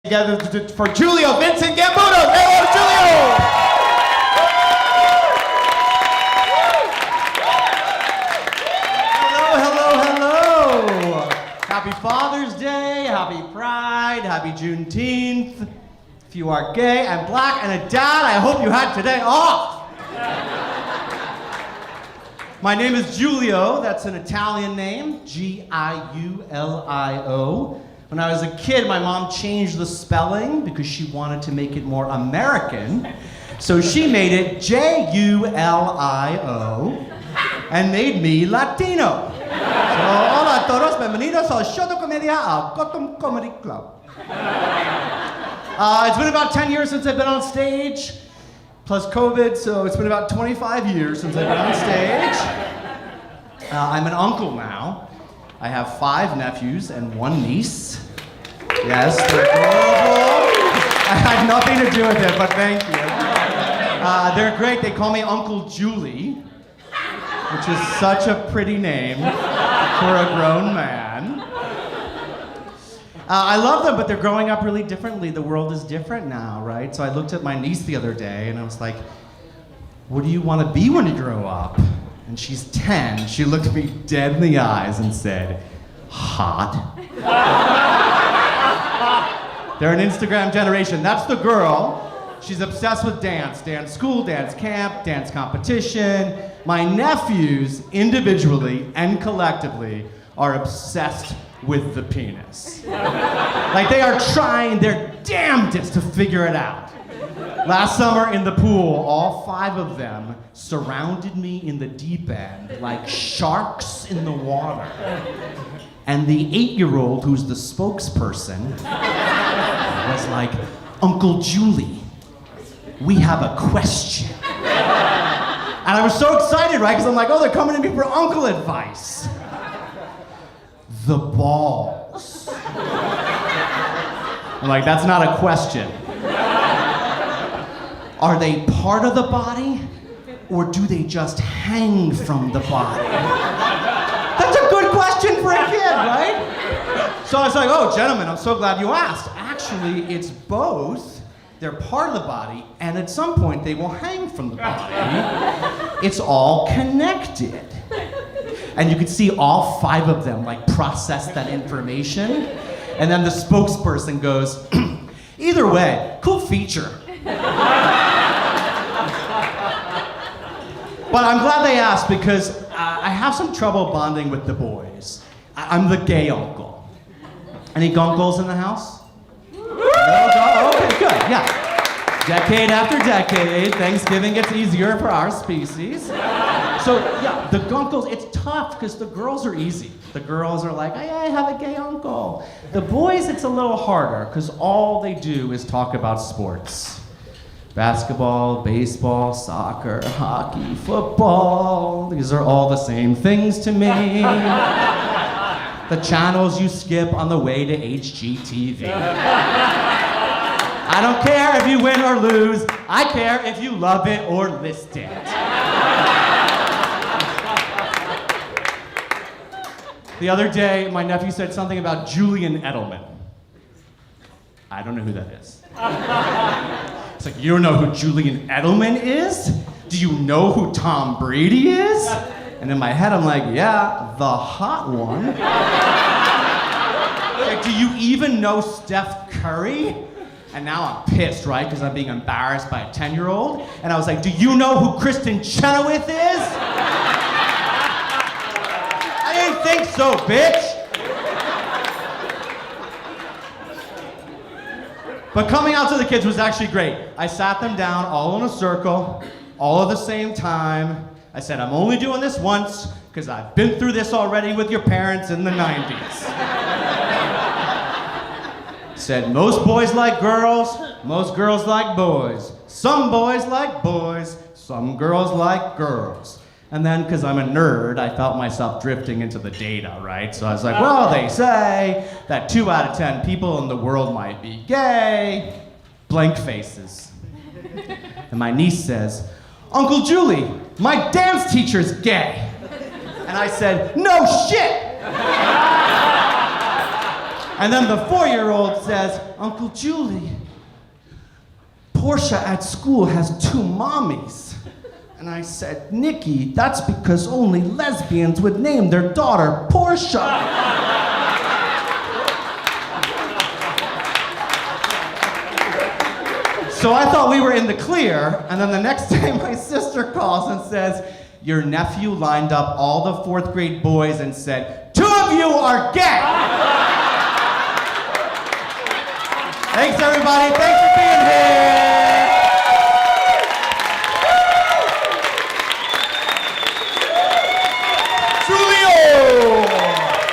Together for Julio Vincent Gambuto. Hello, Julio! Hello. Happy Father's Day, happy Pride, happy Juneteenth. If you are gay and black and a dad, I hope you had today off. My name is Julio. That's an Italian name, Giulio. When I was a kid, my mom changed the spelling because she wanted to make it more American. So she made it Julio and made me Latino. So, hola a todos, bienvenidos al show de comedia al Gotham Comedy Club. It's been about 10 years since I've been on stage, plus COVID, so it's been about 25 years since I've been on stage. I'm an uncle now. I have 5 nephews and 1 niece. Yes, they're adorable. I had nothing to do with it, but thank you. They're great. They call me Uncle Julie, which is such a pretty name for a grown man. I love them, but they're growing up really differently. The world is different now, right? So I looked at my niece the other day, and I was like, what do you want to be when you grow up? And she's 10. She looked me dead in the eyes and said, hot. They're an Instagram generation. That's the girl. She's obsessed with dance. Dance school, dance camp, dance competition. My nephews, individually and collectively, are obsessed with the penis. Like they are trying their damnedest to figure it out. Last summer in the pool, all 5 of them surrounded me in the deep end like sharks in the water. And the 8-year-old, who's the spokesperson, was like, Uncle Julie, we have a question. And I was so excited, right? Because I'm like, oh, they're coming to me for uncle advice. The balls. I'm like, that's not a question. Are they part of the body, or do they just hang from the body? That's a good question for a kid, right? So I was like, oh, gentlemen, I'm so glad you asked. Actually, it's both. They're part of the body, and at some point they will hang from the body. It's all connected. And you could see all 5 of them like process that information. And then the spokesperson goes, either way, cool feature. But I'm glad they asked because I have some trouble bonding with the boys. I'm the gay uncle. Any guncles in the house? No, okay, good, yeah. Decade after decade, Thanksgiving gets easier for our species. So yeah, the guncles, it's tough because the girls are easy. The girls are like, hey, I have a gay uncle. The boys, it's a little harder because all they do is talk about sports. Basketball, baseball, soccer, hockey, football. These are all the same things to me. The channels you skip on the way to HGTV. I don't care if you win or lose. I care if you love it or list it. The other day, my nephew said something about Julian Edelman. I don't know who that is. It's like, you don't know who Julian Edelman is? Do you know who Tom Brady is? And in my head, I'm like, yeah, the hot one. Like, do you even know Steph Curry? And now I'm pissed, right? Because I'm being embarrassed by a 10-year-old. And I was like, do you know who Kristen Chenoweth is? I didn't think so, bitch. But coming out to the kids was actually great. I sat them down all in a circle, all at the same time. I said, I'm only doing this once because I've been through this already with your parents in the 90s. Said, most boys like girls, most girls like boys. Some boys like boys, some girls like girls. And then, because I'm a nerd, I felt myself drifting into the data, right? So I was like, well, they say that 2 out of 10 people in the world might be gay. Blank faces. And my niece says, Uncle Julie, my dance teacher's gay. And I said, no shit! And then the 4-year-old says, Uncle Julie, Portia at school has 2 mommies. And I said, Nikki, that's because only lesbians would name their daughter Portia. So I thought we were in the clear, and then the next day my sister calls and says, your nephew lined up all the 4th grade boys and said, 2 of you are gay! Thanks everybody, thanks for